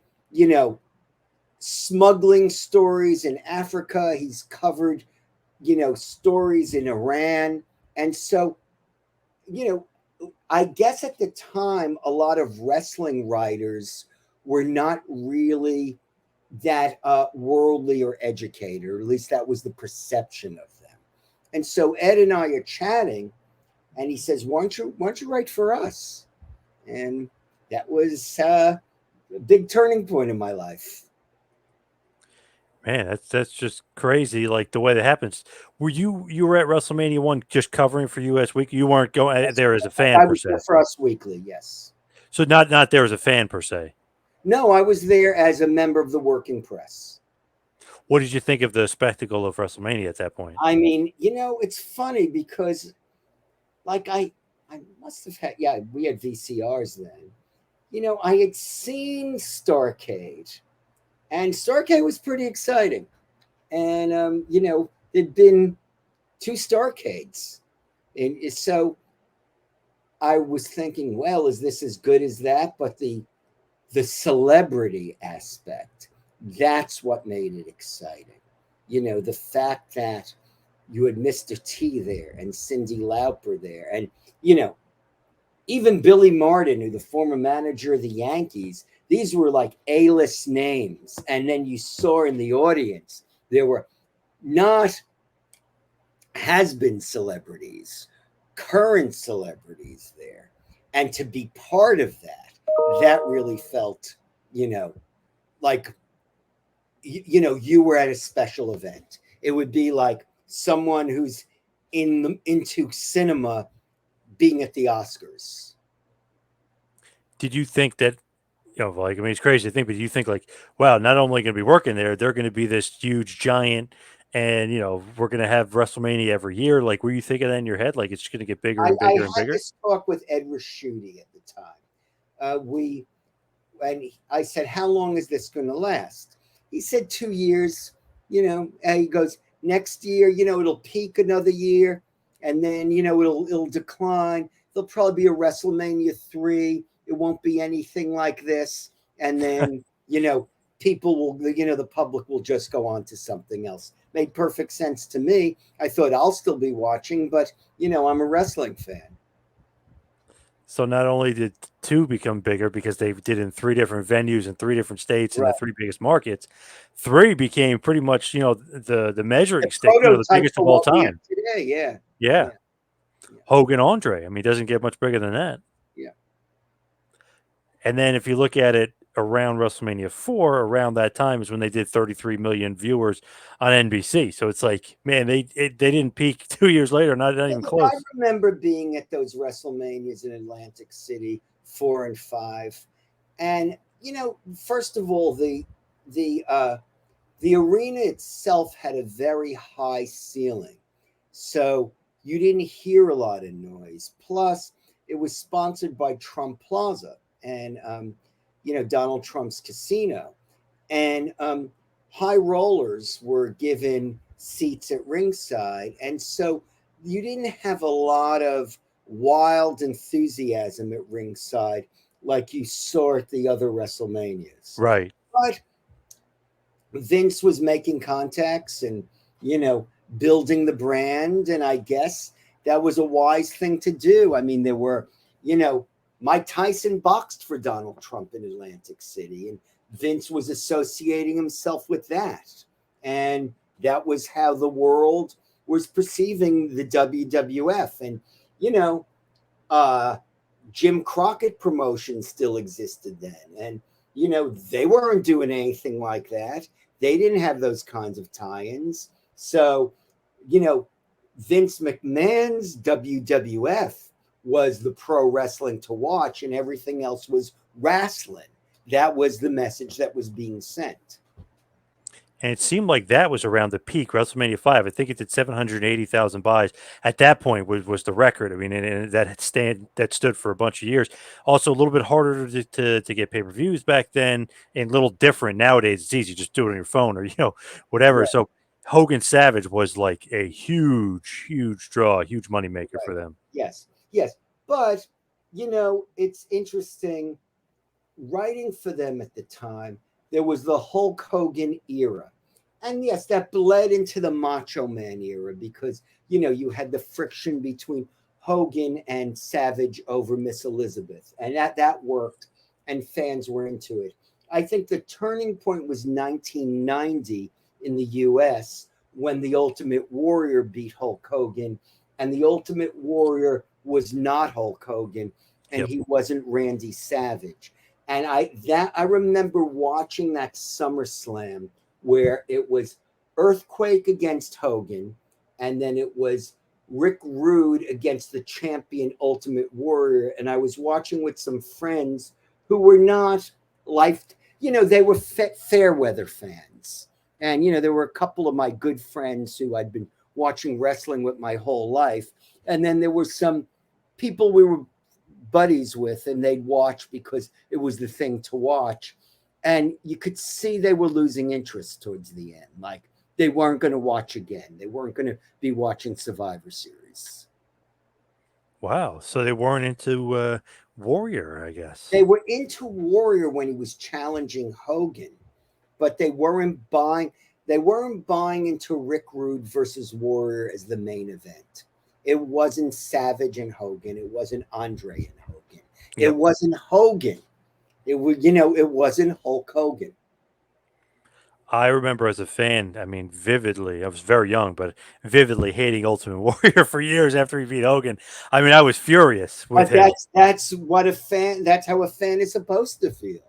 smuggling stories in Africa. He's covered, stories in Iran. And so, I guess at the time, a lot of wrestling writers were not really that worldly or educated, or at least that was the perception of them. And so Ed and I are chatting, and he says, why don't you write for us? And that was a big turning point in my life. Man, that's just crazy. Like the way that happens. You were at WrestleMania 1 just covering for US Week? You weren't going there as a fan I per was se. there for Us Weekly, yes. So not there as a fan per se. No, I was there as a member of the working press. What did you think of the spectacle of WrestleMania at that point? I mean, it's funny because like I must have had, yeah, we had VCRs then. I had seen Starrcade, and Starrcade was pretty exciting. And, there'd been two Starrcades. And so I was thinking, well, is this as good as that? But the celebrity aspect, that's what made it exciting. The fact that you had Mr. T there and Cyndi Lauper there. And, even Billy Martin, who the former manager of the Yankees, these were like A-list names. And then you saw in the audience, there were not has-been celebrities, current celebrities there. And to be part of that, that really felt, like, you were at a special event. It would be like someone who's into cinema being at the Oscars. Did you think that, like, I mean, it's crazy to think, but you think like, wow, not only going to be working there, they're going to be this huge giant, and we're going to have WrestleMania every year. Like, were you thinking that in your head, like it's going to get bigger and I bigger and had bigger? this talk with Ed Raschuti at the time. And I said, how long is this going to last? He said 2 years. And he goes, next year, it'll peak another year, and then it'll decline. There'll probably be a WrestleMania 3. It won't be anything like this, and then people will, the public will just go on to something else. Made perfect sense to me. I thought I'll still be watching, but I'm a wrestling fan. So not only did two become bigger because they did in three different venues in three different states in Right. the three biggest markets, three became pretty much the The measuring stick, the prototype biggest for of all what we have time. today. Yeah. Yeah, Yeah. Yeah. Hogan Andre. I mean, it doesn't get much bigger than that. Yeah. And then if you look at it around WrestleMania 4, around that time is when they did 33 million viewers on NBC. So it's like, man, they didn't peak 2 years later, not even I close. remember being at those WrestleManias in Atlantic City, 4 and 5, and first of all, the arena itself had a very high ceiling, so you didn't hear a lot of noise. Plus, it was sponsored by Trump Plaza and Donald Trump's casino, and high rollers were given seats at ringside, and so you didn't have a lot of wild enthusiasm at ringside like you saw at the other WrestleManias. Right. But Vince was making contacts and building the brand, and I guess that was a wise thing to do. I mean, there were Mike Tyson boxed for Donald Trump in Atlantic City, and Vince was associating himself with that. And that was how the world was perceiving the WWF. And, uh, Jim Crockett promotion still existed then. And, they weren't doing anything like that. They didn't have those kinds of tie ins. So, Vince McMahon's WWF was the pro wrestling to watch, and everything else was wrestling. That was the message that was being sent. And it seemed like that was around the peak, WrestleMania 5. I think it did 780,000 buys. At that point was the record. I mean, and that stood for a bunch of years. Also, a little bit harder to get pay-per-views back then, and a little different. Nowadays, it's easy. Just do it on your phone or, whatever. Right, So Hogan Savage was like a huge, huge draw, a huge moneymaker right. for them. Yes, yes. But, it's interesting. Writing for them at the time, there was the Hulk Hogan era. And yes, that bled into the Macho Man era because, you had the friction between Hogan and Savage over Miss Elizabeth. And that worked, and fans were into it. I think the turning point was 1990 in the US when the Ultimate Warrior beat Hulk Hogan, and the Ultimate Warrior was not Hulk Hogan, and Yep. he wasn't Randy Savage. And I remember watching that SummerSlam where it was Earthquake against Hogan, and then it was Rick Rude against the champion Ultimate Warrior. And I was watching with some friends who were not life, they were fair weather fans. And, there were a couple of my good friends who I'd been watching wrestling with my whole life. And then there were some people we were buddies with, and they'd watch because it was the thing to watch. And you could see they were losing interest towards the end. Like they weren't going to watch again. They weren't going to be watching Survivor Series. Wow. So they weren't into Warrior, I guess. They were into Warrior when he was challenging Hogan, but they weren't buying. They weren't buying into Rick Rude versus Warrior as the main event. It wasn't Savage and Hogan. It wasn't Andre and Hogan. Yep. It wasn't Hogan. It was, it wasn't Hulk Hogan. I remember as a fan, I mean, vividly, I was very young, but vividly hating Ultimate Warrior for years after he beat Hogan. I mean, I was furious with him. That's what a fan. That's how a fan is supposed to feel.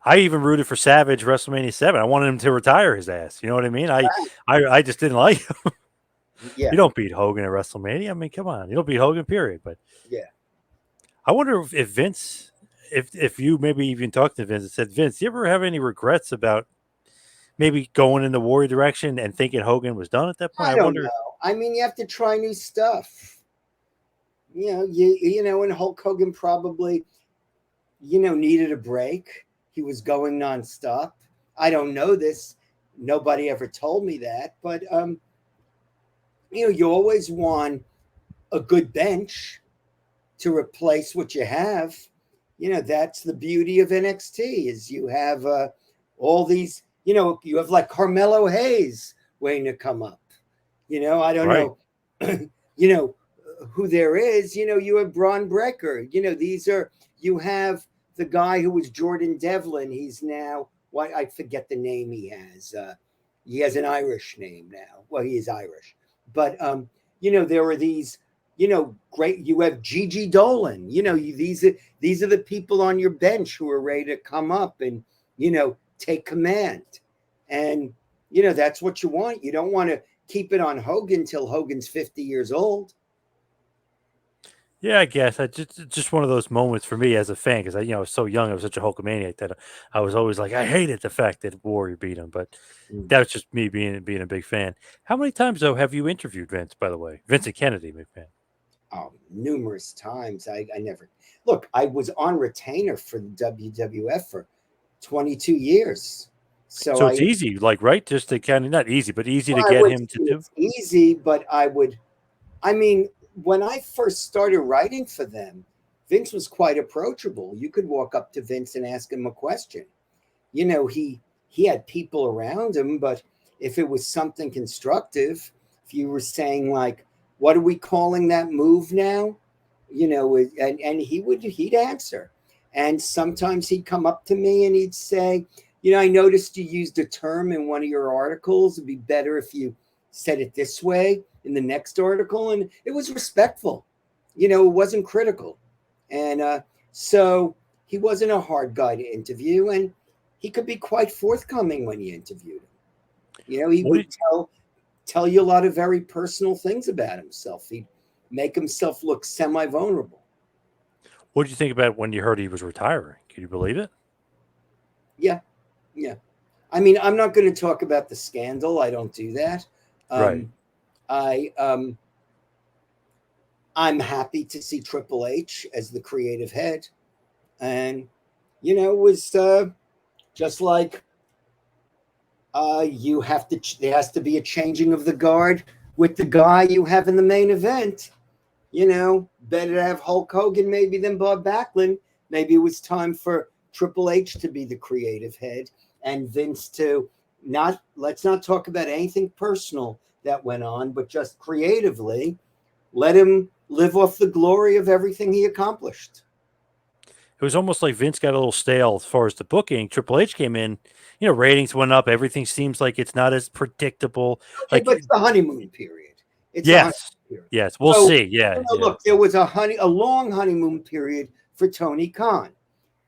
I even rooted for Savage WrestleMania 7. I wanted him to retire his ass. You know what I mean? I just didn't like him. Yeah. You don't beat Hogan at WrestleMania. I mean, come on. You don't beat Hogan, period. But yeah. I wonder if Vince, if you maybe even talked to Vince and said, Vince, do you ever have any regrets about maybe going in the Warrior direction and thinking Hogan was done at that point? I don't know. I mean, you have to try new stuff. You know, and Hulk Hogan probably, needed a break. He was going nonstop. I don't know this. Nobody ever told me that. But, you always want a good bench to replace what you have. That's the beauty of NXT is you have all these, you have like Carmelo Hayes waiting to come up. I don't know, who there is. You have Braun Breaker. You have the guy who was Jordan Devlin. He's now, I forget the name he has. He has an Irish name now. Well, he is Irish. But, there are these, great, you have Gigi Dolan. These are the people on your bench who are ready to come up and, take command. And, that's what you want. You don't want to keep it on Hogan till Hogan's 50 years old. Yeah, I guess I just one of those moments for me as a fan because I was so young. I was such a Hulkamaniac that I was always like, I hated the fact that Warrior beat him, but that was just me being a big fan. How many times though have you interviewed Vince? By the way, Vincent Kennedy, McMahon. Oh, numerous times. I never look. I was on retainer for the WWF for 22 years. So it's easy, like right, just to kind of not easy, but easy to get him to do. It's easy, but I mean. When I first started writing for them, Vince was quite approachable. You could walk up to Vince and ask him a question. He had people around him, but if it was something constructive, if you were saying like, what are we calling that move now? And he'd answer. And sometimes he'd come up to me and he'd say, I noticed you used a term in one of your articles. It'd be better if you said it this way in the next article. And it was respectful. It wasn't critical. And so he wasn't a hard guy to interview, and he could be quite forthcoming when you interviewed him. He would tell you a lot of very personal things about himself. He'd make himself look semi-vulnerable. What did you think about when you heard he was retiring? Can you believe it? Yeah. I mean, I'm not going to talk about the scandal. I don't do that. Right. I'm happy to see Triple H as the creative head, and it was just like there has to be a changing of the guard with the guy you have in the main event. Better to have Hulk Hogan maybe than Bob Backlund. Maybe it was time for Triple H to be the creative head and Vince to let's not talk about anything personal that went on, but just creatively let him live off the glory of everything he accomplished. It was almost like Vince got a little stale as far as the booking. Triple H came in, ratings went up. Everything seems like it's not as predictable. Okay, but it's the honeymoon period. Yes, we'll see. Yeah, Look, there was a long honeymoon period for Tony Khan,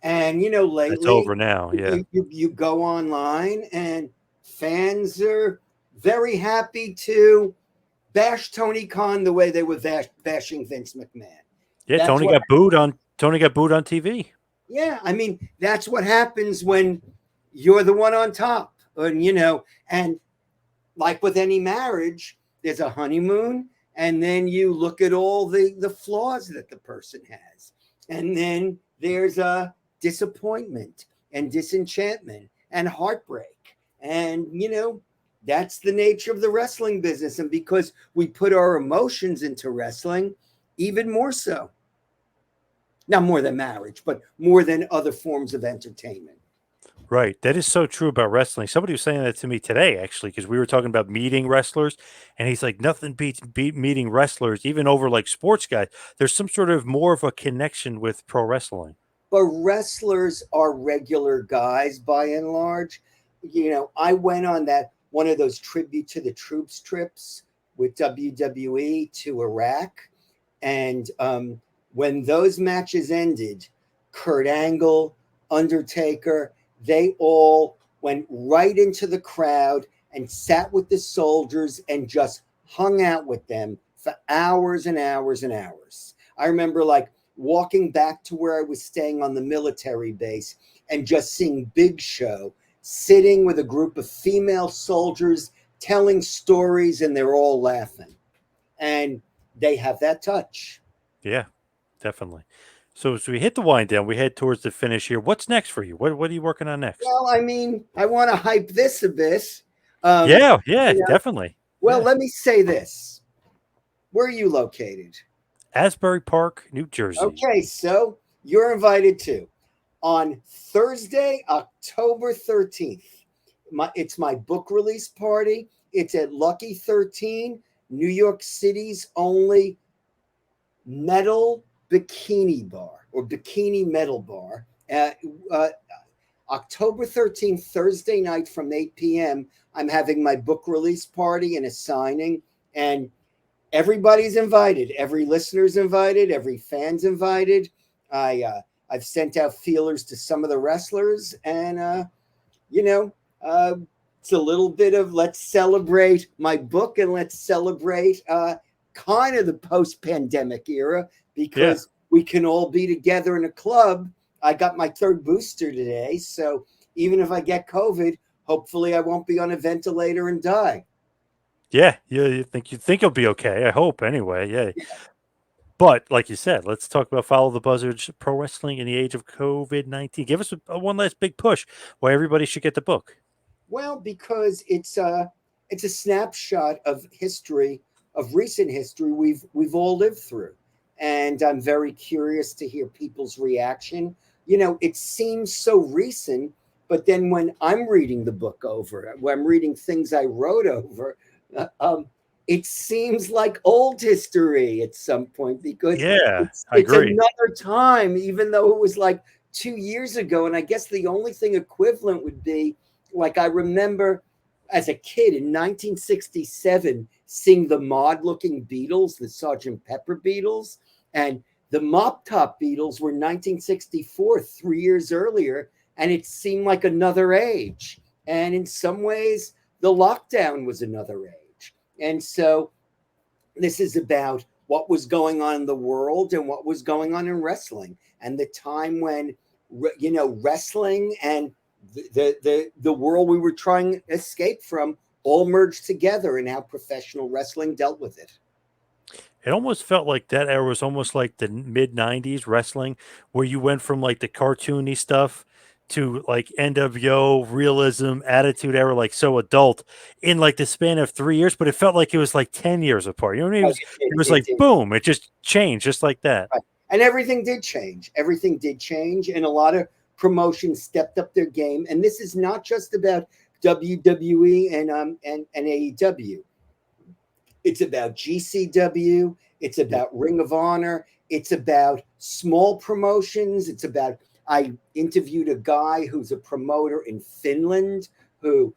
and lately it's over now. Yeah, you go online and fans are very happy to bash Tony Khan the way they were bashing Vince McMahon. Yeah, Tony got booed on TV. Yeah, I mean, that's what happens when you're the one on top. And like with any marriage, there's a honeymoon And then you look at all the flaws that the person has. And then there's a disappointment and disenchantment and heartbreak. And, that's the nature of the wrestling business. And because we put our emotions into wrestling, even more so. Not more than marriage, but more than other forms of entertainment. Right. That is so true about wrestling. Somebody was saying that to me today, actually, because we were talking about meeting wrestlers, and he's like, nothing beat meeting wrestlers, even over like sports guys. There's some sort of more of a connection with pro wrestling. But wrestlers are regular guys by and large. I went on that one of those tribute to the troops trips with WWE to Iraq. And when those matches ended, Kurt Angle, Undertaker, they all went right into the crowd and sat with the soldiers and just hung out with them for hours and hours and hours. I remember like walking back to where I was staying on the military base and just seeing Big Show sitting with a group of female soldiers telling stories, and they're all laughing. And they have that touch. Yeah, definitely. So as we hit the wind down, we head towards the finish here. What's next for you? What are you working on next? Well, I mean, I want to hype this a bit. Um, Yeah, definitely. well, Yeah. let me say this. Where are you located? Asbury Park, New Jersey. Okay, so you're invited too. On Thursday, October 13th, it's my book release party. It's at Lucky 13, New York City's only metal bikini bar or bikini metal bar. October 13th, Thursday night from 8 p.m., I'm having my book release party and a signing, and everybody's invited. Every listener's invited. Every fan's invited. I've sent out feelers to some of the wrestlers, and it's a little bit of let's celebrate my book and let's celebrate kind of the post-pandemic era because we can all be together in a club. I got my third booster today, so even if I get COVID, hopefully I won't be on a ventilator and die. Yeah, you think you'll be okay. I hope anyway. Yeah. But like you said, let's talk about Follow the Buzzards Pro Wrestling in the Age of COVID-19. Give us one last big push why everybody should get the book. Well, because it's a snapshot of history, of recent history we've all lived through, and I'm very curious to hear people's reaction. It seems so recent, but then when I'm reading the book over, when I'm reading things I wrote over, it seems like old history at some point because Yeah, I it's agree. another time, even though it was like 2 years ago. And I guess the only thing equivalent would be like I remember as a kid in 1967 seeing the mod-looking Beatles, the Sgt. Pepper Beatles, and the Mop Top Beatles were 1964, 3 years earlier, and it seemed like another age. And in some ways, the lockdown was another age. And so this is about what was going on in the world and what was going on in wrestling and the time when, wrestling and the world we were trying to escape from all merged together and how professional wrestling dealt with it. It almost felt like that era was almost like the mid '90s wrestling, where you went from like the cartoony stuff to like NWO realism, attitude era, like so adult in like the span of 3 years. But it felt like it was like 10 years apart. You know what I mean? Right, It was it like did. boom, it just changed just like that. Right. And everything did change. Everything did change. And a lot of promotions stepped up their game. And this is not just about WWE and AEW. It's about GCW. It's Yeah. about Ring of Honor. It's about small promotions. I interviewed a guy who's a promoter in Finland who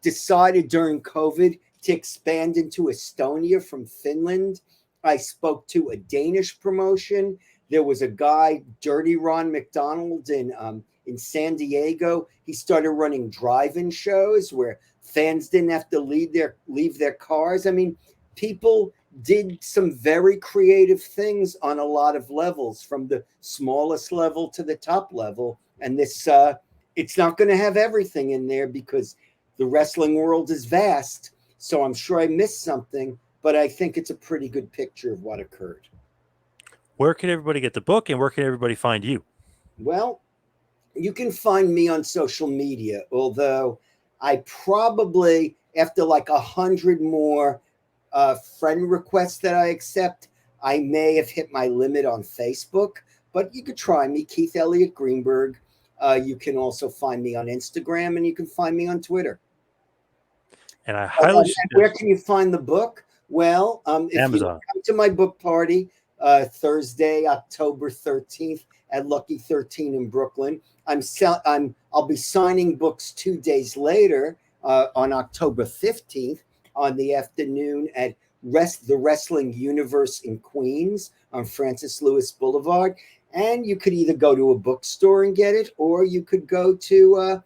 decided during COVID to expand into Estonia from Finland. I spoke to a Danish promotion. There was a guy, Dirty Ron McDonald, in San Diego. He started running drive-in shows where fans didn't have to leave their cars. I mean, people did some very creative things on a lot of levels, from the smallest level to the top level. And this, it's not going to have everything in there because the wrestling world is vast. So I'm sure I missed something, but I think it's a pretty good picture of what occurred. Where can everybody get the book, and where can everybody find you? Well, you can find me on social media, although I probably, after like 100 more friend requests that I accept, I may have hit my limit on Facebook. But you could try me, Keith Elliot Greenberg. You can also find me on Instagram, and you can find me on Twitter. And I highly where can you find the book? Well, if Amazon. you come to my book party Thursday, October 13th at Lucky 13 in Brooklyn, I'll be signing books 2 days later on October 15th on the afternoon at the Wrestling Universe in Queens on Francis Lewis Boulevard. And you could either go to a bookstore and get it, or you could go to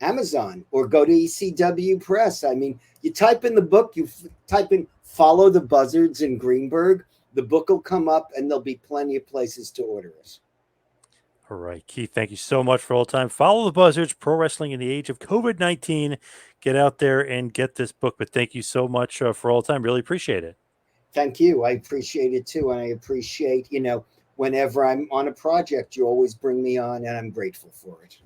Amazon or go to ECW Press. I mean, you type in the book, you type in Follow the Buzzards in Greenberg, the book will come up, and there'll be plenty of places to order it. All right, Keith, thank you so much for all the time. Follow the Buzzards, Pro Wrestling in the Age of COVID-19. Get out there and get this book. But thank you so much for all the time. Really appreciate it. Thank you. I appreciate it too. And I appreciate, whenever I'm on a project, you always bring me on, and I'm grateful for it.